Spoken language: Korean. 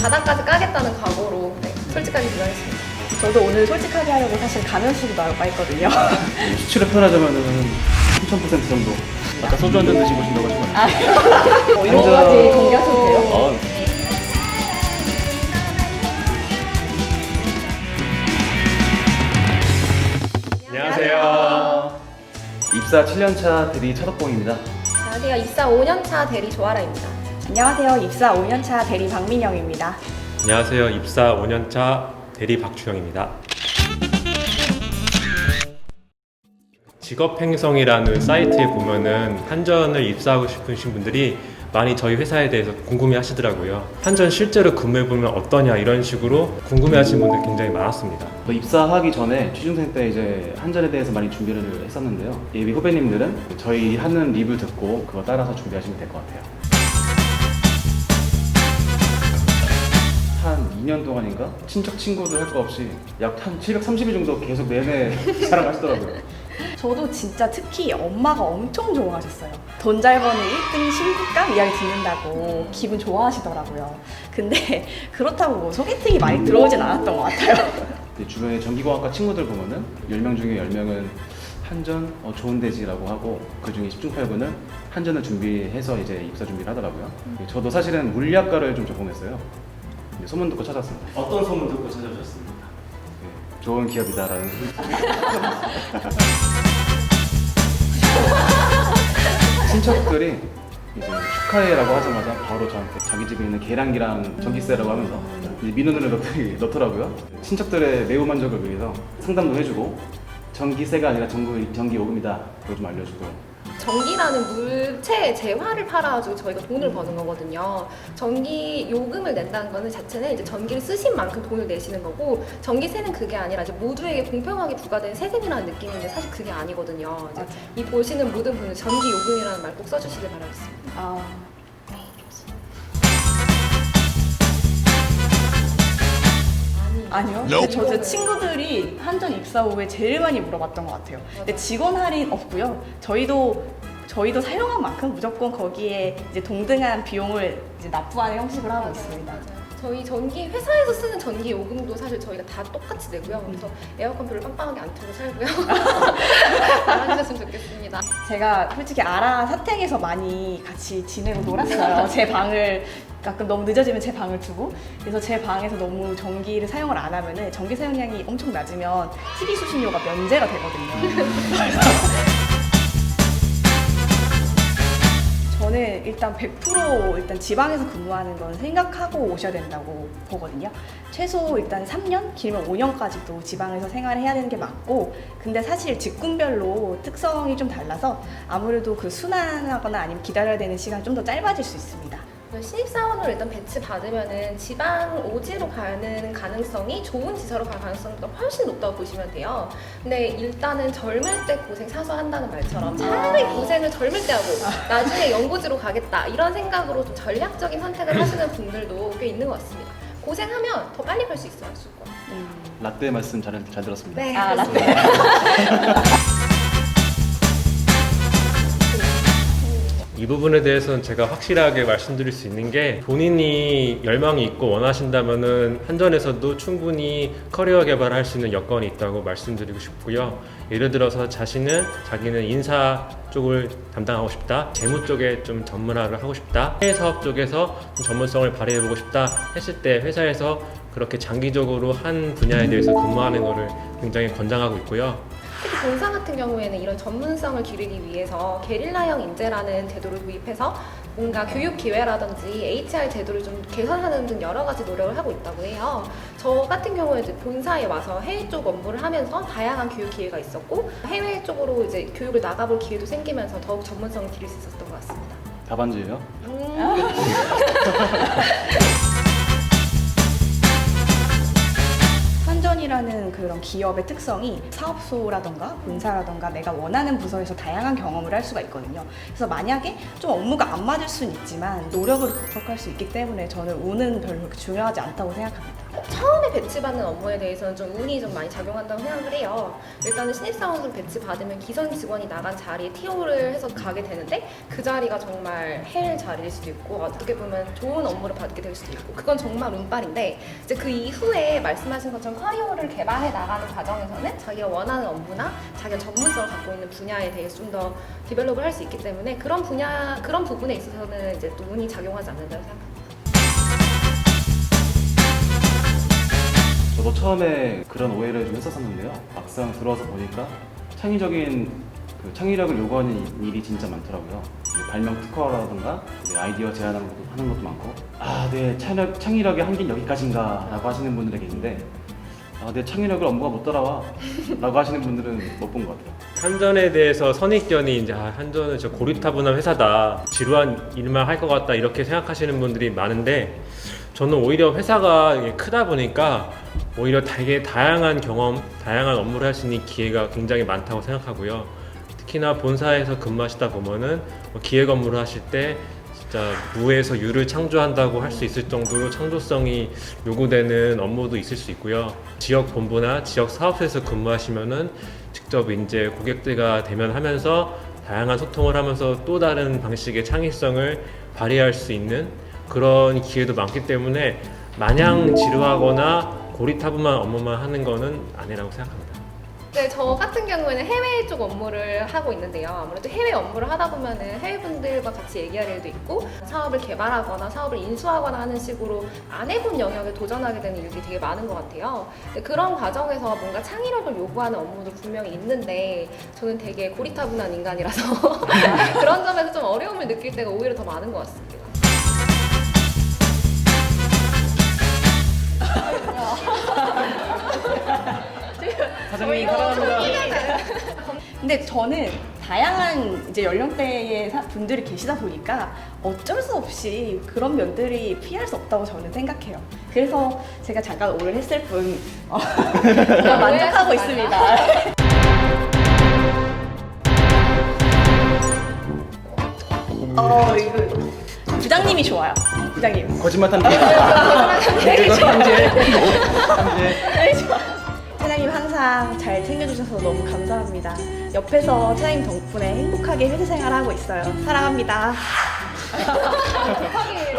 바닥까지 까겠다는 각오로 솔직하게 기도했습니다. 저도 오늘 솔직하게 하려고 사실 가면수도 나올까 했거든요. 수치를 표현하자면은 3000% 정도. 아까 소주 한 잔 드시고 오신다고 하시면 이런 거까지 공개하셔도 돼요? 안녕하세요. 입사 7년차 대리 차덕봉입니다. 안녕하세요. 입사 5년차 대리 조아라입니다. 안녕하세요. 입사 5년차 대리 박민영입니다. 안녕하세요. 입사 5년차 대리 박주영입니다. 직업행성이라는 사이트에 보면은 한전을 입사하고 싶으신 분들이 많이 저희 회사에 대해서 궁금해 하시더라고요. 한전 실제로 근무해보면 어떠냐 이런 식으로 궁금해 하시는 분들이 굉장히 많았습니다. 입사하기 전에 취준생 때 이제 한전에 대해서 많이 준비를 했었는데요. 예비 후배님들은 저희 하는 리뷰 듣고 그거 따라서 준비하시면 될 것 같아요. 한 2년 동안인가? 친척 친구들 할 거 없이 약 한 730일 정도 계속 내내 자랑하시더라고요. 저도 진짜 특히 엄마가 엄청 좋아하셨어요. 돈 잘 버는 1등 신부감 이야기 듣는다고 기분 좋아하시더라고요. 근데 그렇다고 뭐 소개팅이 많이 들어오진 않았던 것 같아요. 주변에 전기공학과 친구들 보면은 10명 중에 10명은 한전 좋은 데지라고 하고 그 중에 10중 8구는 한전을 준비해서 이제 입사 준비를 하더라고요. 저도 사실은 물리학과를 좀 전공했어요. 근데 소문 듣고 찾았습니다. 어떤 소문 듣고 찾아오셨습니까? 좋은 기업이다라는 친척들이 이제 축하해라고 하자마자 바로 저한테 자기 집에 있는 계량기랑 전기세라고 하면서 이제 민원을 넣더라고요. 친척들의 매우 만족을 위해서 상담도 해주고 전기세가 아니라 전기요금이다 그거 좀 알려주고. 전기라는 물체 재화를 팔아가지고 저희가 돈을 버는 거거든요. 전기 요금을 낸다는 거는 자체는 이제 전기를 쓰신 만큼 돈을 내시는 거고, 전기세는 그게 아니라 이제 모두에게 공평하게 부과된 세금이라는 느낌인데 사실 그게 아니거든요. 이제 이 보시는 모든 분은 전기 요금이라는 말 꼭 써주시길 바라겠습니다. 아니요. 근데 저 친구들이 한전 입사 후에 제일 많이 물어봤던 것 같아요. 근데 직원 할인 없고요. 저희도 사용한 만큼 무조건 거기에 이제 동등한 비용을 이제 납부하는 형식을 하고 있습니다. 저희 전기 회사에서 쓰는 전기 요금도 사실 저희가 다 똑같이 내고요. 그래서 에어컨 별로 빵빵하게 안 틀고 살고요. 알아주셨으면 좋겠습니다. 제가 솔직히 아라 사택에서 많이 같이 지내고 놀았어요. 제 방을 가끔 너무 늦어지면 제 방을 두고, 그래서 제 방에서 너무 전기를 사용을 안 하면은 전기 사용량이 엄청 낮으면 TV 수신료가 면제가 되거든요. 저는 일단 100% 일단 지방에서 근무하는 건 생각하고 오셔야 된다고 보거든요. 최소 일단 3년, 길면 5년까지도 지방에서 생활해야 되는 게 맞고, 근데 사실 직군별로 특성이 좀 달라서 아무래도 그 순환하거나 아니면 기다려야 되는 시간이 좀 더 짧아질 수 있습니다. 신입사원으로 일단 배치받으면은 지방 오지로 가는 가능성이 좋은 지사로 갈 가능성이 훨씬 높다고 보시면 돼요. 근데 일단은 젊을 때 고생 사서 한다는 말처럼 차라리 고생을 젊을 때 하고 나중에 연고지로 가겠다 이런 생각으로 좀 전략적인 선택을 하시는 분들도 꽤 있는 것 같습니다. 고생하면 더 빨리 갈 수 있어요, 무조건. 라떼 말씀 잘 들었습니다. 네, 라떼. 이 부분에 대해서는 제가 확실하게 말씀드릴 수 있는 게, 본인이 열망이 있고 원하신다면은 한전에서도 충분히 커리어 개발할 수 있는 여건이 있다고 말씀드리고 싶고요. 예를 들어서 자기는 인사 쪽을 담당하고 싶다, 재무 쪽에 좀 전문화를 하고 싶다, 해외 사업 쪽에서 좀 전문성을 발휘해보고 싶다 했을 때 회사에서 그렇게 장기적으로 한 분야에 대해서 근무하는 것을 굉장히 권장하고 있고요. 특히 본사 같은 경우에는 이런 전문성을 기르기 위해서 게릴라형 인재라는 제도를 도입해서 뭔가 교육 기회라든지 HR 제도를 좀 개선하는 등 여러 가지 노력을 하고 있다고 해요. 저 같은 경우에 이제 본사에 와서 해외 쪽 업무를 하면서 다양한 교육 기회가 있었고, 해외 쪽으로 이제 교육을 나가볼 기회도 생기면서 더욱 전문성을 기를 수 있었던 것 같습니다. 답안지예요? 한전이라는 그런 기업의 특성이 사업소라던가 본사라던가 내가 원하는 부서에서 다양한 경험을 할 수가 있거든요. 그래서 만약에 좀 업무가 안 맞을 수는 있지만 노력으로 극복할 수 있기 때문에 저는 운은 별로 그렇게 중요하지 않다고 생각합니다. 처음에 배치받는 업무에 대해서는 좀 운이 좀 많이 작용한다고 생각을 해요. 일단은 신입사원으로 배치받으면 기성 직원이 나간 자리에 TO를 해서 가게 되는데 그 자리가 정말 헬 자리일 수도 있고 어떻게 보면 좋은 업무를 받게 될 수도 있고 그건 정말 운빨인데 이제 그 이후에 말씀하신 것처럼 커리어를 개발해 나가는 과정에서는 자기가 원하는 업무나 자기가 전문성을 갖고 있는 분야에 대해서 좀 더 디벨롭을 할 수 있기 때문에 그런 부분에 있어서는 이제 또 운이 작용하지 않는다고 생각합니다. 저도 처음에 그런 오해를 좀 했었었는데요. 막상 들어와서 보니까 창의력을 요구하는 일이 진짜 많더라고요. 발명 특허라든가 아이디어 제안하는 것도 많고 내 창의력의 한계는 여기까지인가 라고 하시는 분들이 계신데 내 창의력을 업무가 못 따라와 라고 하시는 분들은 못 본 것 같아요. 한전에 대해서 선입견이 이제 한전은 저 고리타분한 회사다, 지루한 일만 할 것 같다 이렇게 생각하시는 분들이 많은데 저는 오히려 회사가 이게 크다 보니까 오히려 되게 다양한 경험, 다양한 업무를 할 수 있는 기회가 굉장히 많다고 생각하고요. 특히나 본사에서 근무하시다 보면은 기획 업무를 하실 때 진짜 무에서 유를 창조한다고 할 수 있을 정도로 창조성이 요구되는 업무도 있을 수 있고요. 지역 본부나 지역 사업소에서 근무하시면은 직접 이제 고객들과 대면하면서 다양한 소통을 하면서 또 다른 방식의 창의성을 발휘할 수 있는 그런 기회도 많기 때문에 마냥 지루하거나 고리타분한 업무만 하는 거는 아니라고 생각합니다. 네, 저 같은 경우에는 해외 쪽 업무를 하고 있는데요. 아무래도 해외 업무를 하다 보면은 해외 분들과 같이 얘기할 일도 있고 사업을 개발하거나 사업을 인수하거나 하는 식으로 안 해본 영역에 도전하게 되는 일들이 되게 많은 것 같아요. 근데 그런 과정에서 뭔가 창의력을 요구하는 업무도 분명히 있는데 저는 되게 고리타분한 인간이라서 그런 점에서 좀 어려움을 느낄 때가 오히려 더 많은 것 같습니다. 사장님 사랑합니다. 근데 저는 다양한 이제 연령대의 분들이 계시다 보니까 어쩔 수 없이 그런 면들이 피할 수 없다고 저는 생각해요. 그래서 제가 잠깐 오를 했을 뿐 만족하고 있습니다. 이거 부장님이 좋아요. 부장님. 거짓말 탐지. 되게 좋아요. 탐지. 되게 좋아요. 차장님 항상 잘 챙겨주셔서 너무 감사합니다. 옆에서 차장님 덕분에 행복하게 회사 생활하고 있어요. 사랑합니다. 급하게